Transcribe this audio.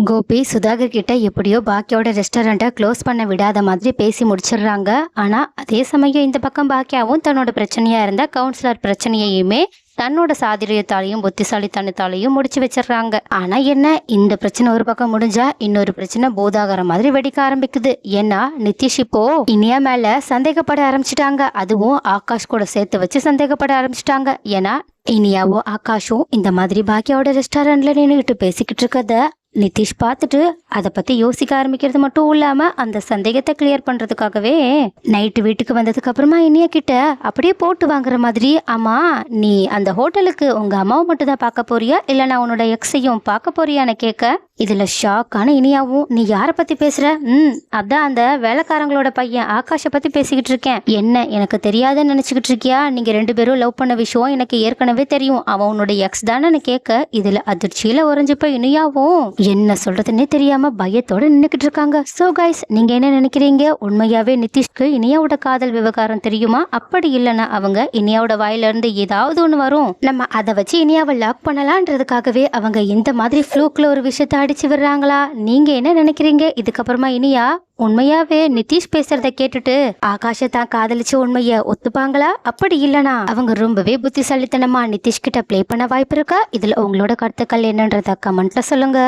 கோபி சுதாகர் கிட்ட எப்படியோ பாக்கியோட ரெஸ்டாரண்ட்டை க்ளோஸ் பண்ண விடாத மாதிரி பேசி முடிச்சிடுறாங்க. ஆனா அதே சமயம் இந்த பக்கம் பாக்கியாவும் தன்னோட பிரச்சனையா இருந்த கவுன்சிலர் பிரச்சனையுமே தன்னோட சாதுரியத்தாலையும் புத்திசாலித்தனத்தாலையும் முடிச்சு வச்சிடுறாங்க. ஆனா என்ன, இந்த பிரச்சனை ஒரு பக்கம் முடிஞ்சா இன்னொரு பிரச்சனை பூதாகர மாதிரி வெடிக்க ஆரம்பிக்குது. ஏன்னா நிதிஷ் இப்போ இனியா மேல சந்தேகப்பட ஆரம்பிச்சிட்டாங்க. அதுவும் ஆகாஷ் கூட சேர்த்து வச்சு சந்தேகப்பட ஆரம்பிச்சிட்டாங்க. ஏன்னா இனியாவும் ஆகாஷும் இந்த மாதிரி பாக்கியாவோட ரெஸ்டாரண்ட்ல நின்றுகிட்டு பேசிக்கிட்டு இருக்கத நிதிஷ் பார்த்துட்டு அதை பத்தி யோசிக்க ஆரம்பிக்கிறது மட்டும் இல்லாம அந்த சந்தேகத்தை கிளியர் பண்றதுக்காகவே நைட்டு வீட்டுக்கு வந்ததுக்கு அப்புறமா இனியா கிட்ட அப்படியே போட்டு வாங்குற மாதிரி, ஆமா நீ அந்த ஹோட்டலுக்கு உங்க அம்மாவை மட்டும் தான் பார்க்க போறியா இல்ல நான் உன்னோட எக்ஸையும் பார்க்க போறியான்னு கேட்க இதுல ஷாக்கான இனியாவும், நீ யார பத்தி பேசுற? அதான் அந்த வேலைக்காரங்களோட பையன் ஆகாஷை பத்தி பேசிக்கிட்டு இருக்கேன். என்ன எனக்கு தெரியாதுன்னு நினைச்சுக்கிட்டு இருக்கியா? நீங்க 2 பேரும் லவ் பண்ண விஷயம் எனக்கு ஏற்கனவே தெரியும். அவன் உன்னோட எக்ஸ் தானே கேட்க இதுல அதிர்ச்சியில உறைஞ்சு போய் இனியாவும் என்ன சொல்றதுன்னே தெரியாம பயத்தோட நின்னுக்கிட்டு இருக்காங்க. சோ கைஸ், நீங்க என்ன நினைக்கிறீங்க? உண்மையாவே நிதிஷ்க்கு இனியாவோட காதல் விவகாரம் தெரியுமா? அப்படி இல்லைன்னா அவங்க இனியாவோட வாயில இருந்து ஏதாவது ஒண்ணு வரும், நம்ம அதை வச்சு இனியாவை லாக் பண்ணலான்றதுக்காகவே அவங்க இந்த மாதிரி ஃப்ளூக்ல ஒரு விஷயத்த அடிச்சு விடுறாங்களா? நீங்க என்ன நினைக்கிறீங்க? இதுக்கப்புறமா இனியா உண்மையாவே நிதிஷ் பேசுறத கேட்டுட்டு ஆகாஷ தான் காதலிச்சு உண்மைய ஒத்துப்பாங்களா? அப்படி இல்லனா அவங்க ரொம்பவே புத்திசாலித்தனமா நிதிஷ் கிட்ட பிளே பண்ண வாய்ப்பு இருக்கா? இதுல உங்களோட கருத்துக்கள் என்னன்றத கமெண்ட்ல சொல்லுங்க.